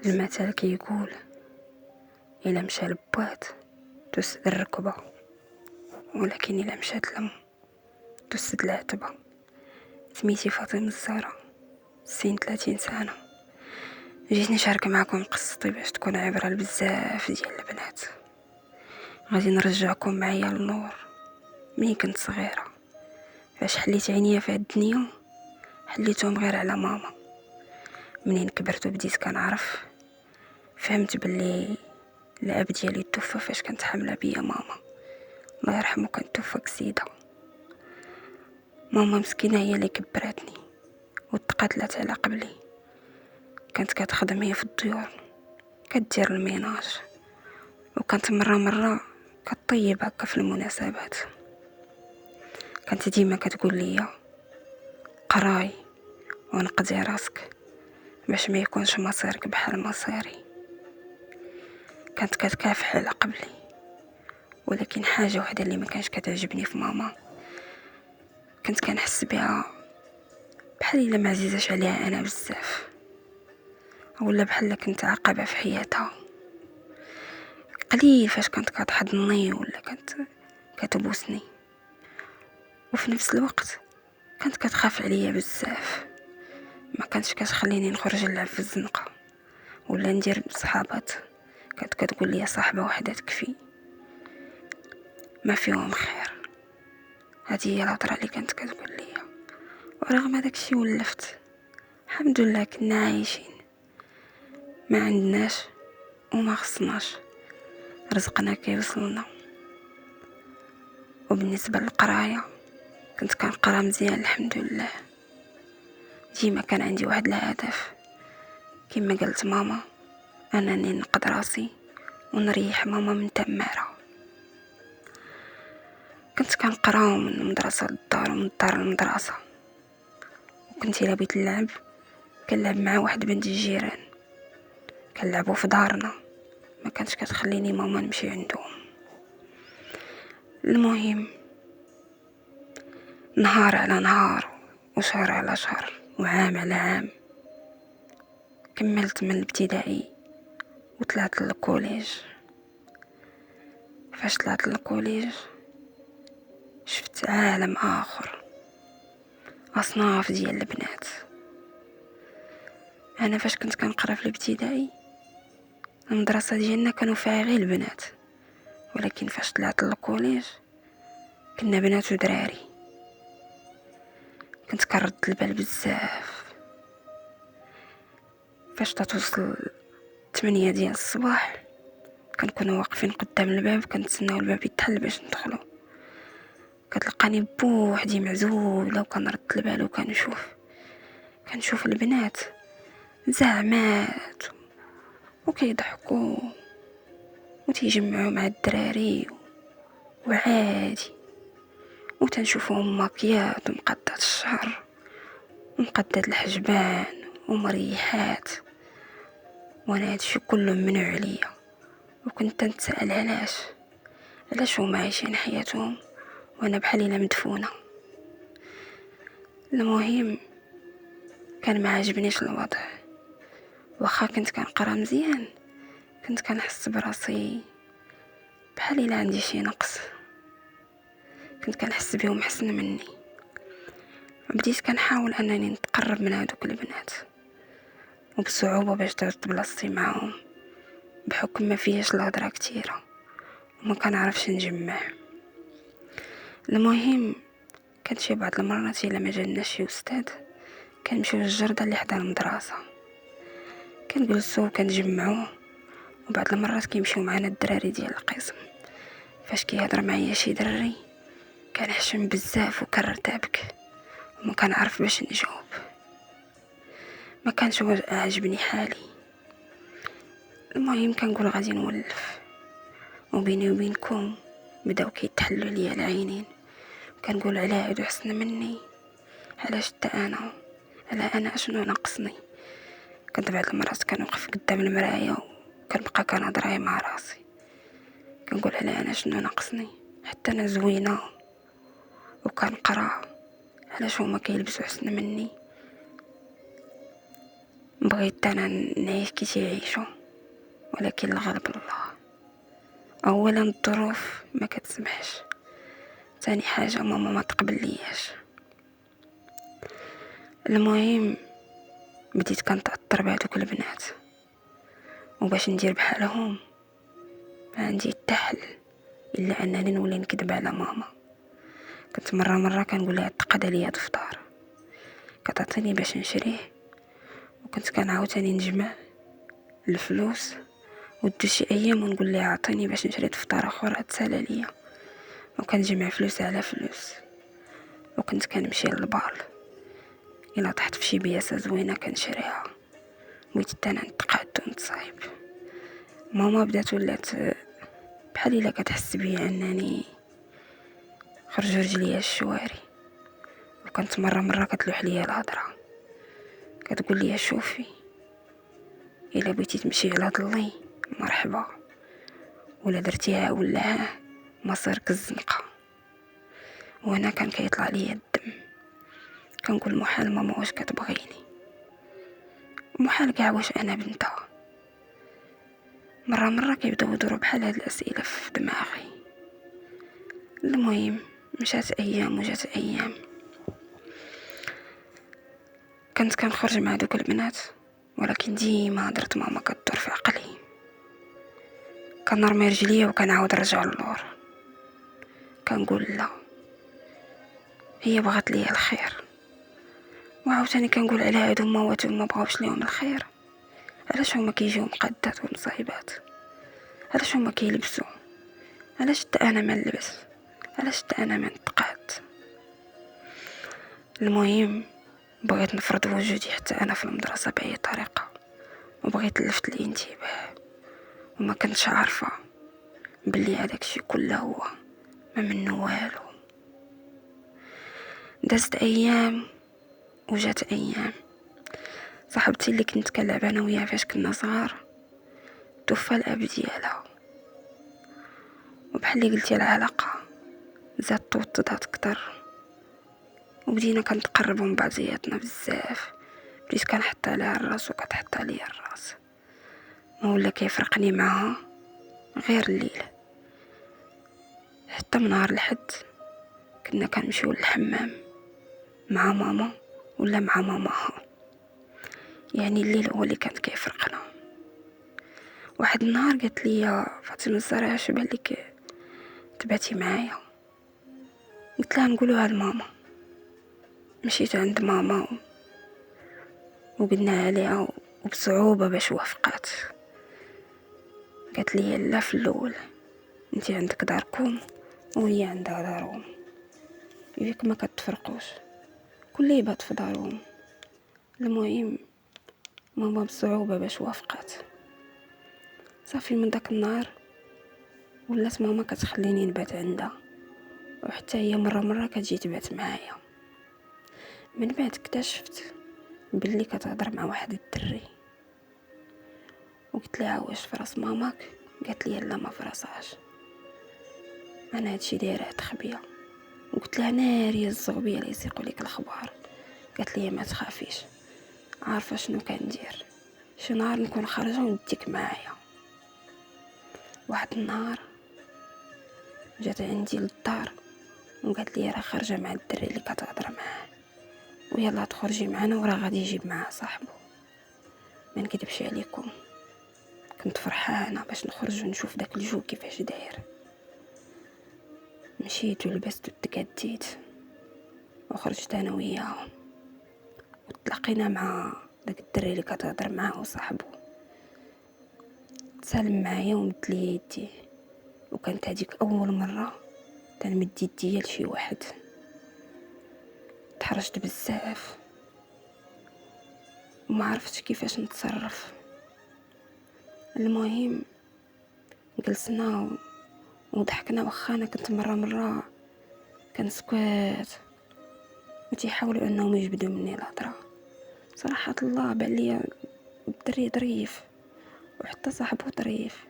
المثل كيقول إلا مشى لبوات تسد الركبة، ولكن إلا مشات لم تسد العتبة. سميتي فاطمة الزهراء، 30 سنة. جيت نشارك معكم قصتي باش تكون عبرة لبزاف ديال البنات. غادي نرجعكم معايا للنور ملي كنت صغيرة، فاش حليت عينيا في هاد الدنيا حليتهم غير على ماما. منين كبرت وبديت كنعرف فهمت باللي الاب ديالي توفى فاش كنت حامله بيا ماما، الله يرحمه. كانت توفى قصيده. ماما مسكينه هي اللي كبرتني وتقاتلت على قبلي. كانت كتخدم هي في الديور، كدير الميناج، وكانت مره كطيب هكا في المناسبات. كانت ديما كتقول لي قراي ونقضي راسك باش ما يكونش مصيرك بحال مصيري. كانت كتكافح على قبلي، ولكن حاجه وحده اللي ما كانش كتعجبني في ماما، كنت كنحس بها بحال الا ما عزيزاش عليها انا بزاف، ولا بحال كنت عقبه في حياتها. قليل فاش كانت كتحضني ولا كانت كتبوسني، وفي نفس الوقت كانت كتخاف عليا بزاف. ما كانتش كتخليني نخرج نلعب في الزنقه ولا ندير بصحابات. كانت كتقول لي صاحبه وحده تكفي، ما فيهم خير. هذه هي الهضره اللي كانت كتقول لي. ورغم داكشي ولفت، الحمد لله كنا عايشين، ما عندناش وما خصناش، رزقنا كيوصلنا. وبالنسبه للقرايه كنت كنقرا مزيان الحمد لله. ديما كان عندي واحد الهدف، كما قالت ماما، انني نقد راسي ونريح ماما من تماره. كنت كنقرا من المدرسه للدار ومن الدار للمدرسه، وكنت الا بغيت نلعب كنلعب مع واحد بنت الجيران، كنلعبوا في دارنا. ما كانتش كتخليني ماما نمشي عندهم. المهم نهار على نهار وشهر على شهر وعام على عام كملت من الابتدائي وطلعت للكوليج. فاش طلعت للكوليج شفت عالم اخر، اصناف ديال البنات. انا فاش كنت كنقرا في الابتدائي المدرسه ديالنا كانوا فيها غير البنات، ولكن فاش طلعت للكوليج كنا بنات ودراري. كنت كنرد البال بزاف. فاش توصل 8 ديال الصباح كنكونوا واقفين قدام الباب كنتسناو الباب يتحل باش ندخلوا. كتلقاني بوحدي معزوله وكنرد البال وكنشوف البنات زعمات وكيضحكوا وتيجمعوا مع الدراري وعادي، وتنشوفهم ماكيات ومقادات الشعر ومقادات الحجبان ومريحات، وانا هادشي كله ممنوع عليا. وكنت نتسائل علاش هما عايشين حياتهم وانا بحال الا مدفونه. المهم كان ما عجبنيش الوضع، واخا كنت كنقرا مزيان كنت كنحس براسي بحال الا عندي شي نقص. كنت كنحس بهم حسن مني. بديت كنحاول انني نتقرب من هذوك البنات وبصعوبه باش درت بلاصتي معاهم، بحكم ما فيهاش الهضره كتيره وما كنعرفش نجمع. المهم كانت شي بعض المرات الا ما جالناش شي استاذ كنمشيو للجرده اللي حدا المدرسه، كنجلسوا وكنجمعوا. وبعض المرات كيمشيو معنا الدراري ديال القسم. فاش كيهضر معايا شي دري كنحشم بزاف وكنرتبك وما كنعرف باش نجاوب. ما كانش عاجبني حالي. المهم كنقول غادي نولف، وبيني وبينكم بداو كيتحلوا ليا العينين. كنقول على هادو حسن مني، علاش حتى انا اشنو ناقصني. كنت بعض المرات كنوقف قدام المرايه وكنبقى كنهضر مع راسي، كنقول على انا شنو ناقصني، حتى انا زوينه وكنقرا، علاش هما كيلبسوا حسن مني. بغيت انا نعيش كي تعيشوا، ولكن الغالب الله. اولا الظروف ما كتسمحش، ثاني حاجه ماما ما تقبلياش. المهم بديت كنتاثر بهذوك البنات، وباش ندير بحالهم ما عندي حتى حل الا انني نولي نكذب على ماما. كنت مره كنقول لها تقاد عليا الفطار، كتعطيني باش نشريه، وكنت كنعاوتاني نجمع الفلوس ودوز شي ايام ونقول لها عطيني باش نشري الفطار اخر تسالى ليا، وكنجمع فلوس على فلوس. وكنت كنمشي للبال، الا طحت في شي بياسه زوينه كنشريها. بغيت حتى انا نتقاد ونتصايب. ماما بدات ولات بحال الا كتحس بيا انني خرج رجليا الشواري، وكانت مره كتلوح ليا الهضره، كتقول لي شوفي الا بغيتي تمشي على ضلي مرحبا، ولا درتيها ولا مصيرك الزنقه. وانا كان كيطلع ليا الدم، كنقول محال ماما واش كتبغيني، محال كاع واش انا بنتها. مره كيبداو يدوروا بحال هاد الاسئله في دماغي. المهم مشات ايام وجات ايام، كنت كنخرج مع دوك البنات، ولكن ديما هضرت ماما كدور في عقلي. كنرمي رجليا وكنعاود نرجع للور، كنقول لا، هي بغات ليا الخير. وعاوتاني كنقول على هادو مواتو ما بغاوش ليهم الخير، علاش هما كيجيو مقادات ومصايبات؟ علاش هما كيلبسوا؟ علاش حتى انا ما نلبس؟ علاش حتى انا ما نتقاد؟ المهم بغيت نفرض وجودي حتى انا في المدرسه باي طريقه، وبغيت لفت الانتباه، وما كنتش عارفه بلي هذاك الشيء كله هو ما منه والو. دازت ايام وجات ايام. صاحبتي اللي كنت كنلعب انا وياها فاش كنا صغار توفى الاب ديالها، وبحال اللي قلتي العلاقه زادت توطدات اكثر، وبدينا كنتقربوا من بعضياتنا بزاف. بديت كنحط عليها الراس وكتحط عليا الراس، ما ولا كيفرقني معها غير الليل. حتى من نهار الحد كنا كنمشيو للحمام مع ماما ولا مع ماماها، يعني الليل هو اللي كانت كيفرقنا. واحد النهار قالت لي فاطمه الزهراء اش بان لك تبعتي معايا؟ قلت لها نقولوها لماما. مشيت عند ماما وقلنا عليها وبصعوبه باش وافقات. قالت لي لا، في الاول انت عندك داركم وهي عندها دارهم، ياك ما كتفرقوش، كل يبات في دارهم. المهم ماما بصعوبه باش وافقات. صافي من داك النهار ولات ماما كتخليني نبات عندها، وحتى هي مره كتجي تبات معايا. من بعد اكتشفت باللي كتهضر مع واحد الدري، وقلت لها واش فراس ماماك؟ قالت لي لا ما فراساش، انا هادشي دايره تخبيه. وقلت لها ناري الزغبيه اللي يسيقوا لك الاخبار. قالت لي ما تخافيش، عارفه شنو كندير، شي نهار نكون خارجه ونديك معايا. واحد النهار جات عندي للدار وقالت لي راه خارجه مع الدري اللي كتهضر معاه، ويلا تخرجي معنا وراه غادي يجيب معاه صاحبه. ما نكذبش عليكم، كنت فرحانه باش نخرج ونشوف داك الجو كيفاش داير. مشيت ولبست وتكديت وخرجت انا وياهم، وتلاقينا مع داك الدري اللي كتهضر معاه وصاحبه. تسالم معايا ومد لي يديه، وكانت هذيك اول مره تنمد يديا لشي واحد. تحرجت بزاف وما عرفتش كيفاش نتصرف. المهم جلسنا وضحكنا، واخا انا كنت مره كنسكت وتيحاولوا انهم يجبدوا مني الهضره. صراحه الله بان ليا الدري ظريف، وحتى صاحبه ظريف،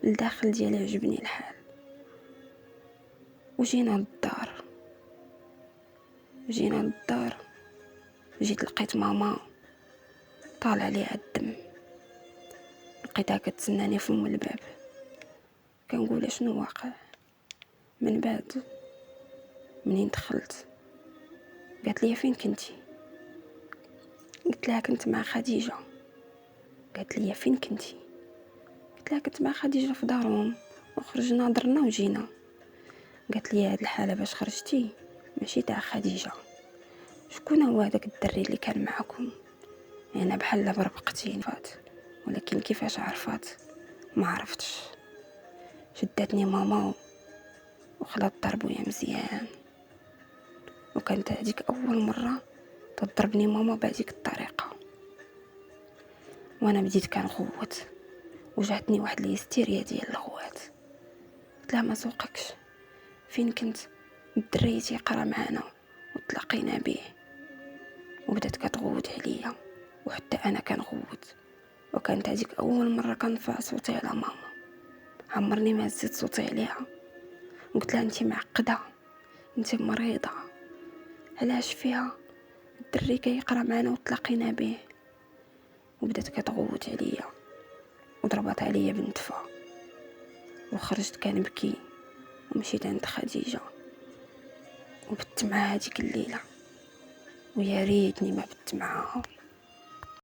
الداخل ديالي عجبني الحال. وجينا للدار جيت لقيت ماما طالع ليها الدم. لقيتها كتسناني في الباب، كنقول شنو واقع. من بعد منين دخلت قالت لي فين كنتي؟ قلت لها كنت مع خديجه. قالت لي فين كنتي؟ قلت لها كنت مع خديجه في دارهم، وخرجنا درنا وجينا. قالت لي هاد الحاله باش خرجتي ماشي تاع خديجه، شكون هو هذاك الدري اللي كان معكم؟ انا بحال بربقتي فات، ولكن كيفاش عرفات ما عرفتش. شدتني ماما وخلات ضربويا مزيان، وكانت هذيك اول مره تضربني ماما بهذيك الطريقه. وانا بديت كنغوت، وجاتني واحد الهستيريا ديال الغوات. قلت لها ما سوقكش، فين كنت؟ الدري تيقرا معانا وتلاقينا به. وبدات كتغوت عليا، وحتى انا كنغوت. وكانت هذيك اول مره كنرفع صوتي على ماما، عمرني ما هزيت صوتي عليها. قلت لها انت معقده، انت مريضه، علاش فيها؟ الدري كيقرا معنا وتلاقينا به. وبدات كتغوت عليا وضربات عليا بنتفه. وخرجت كنبكي ومشيت عند خديجه وبت معاها هذيك الليله، ويا ريتني ما بت معاها.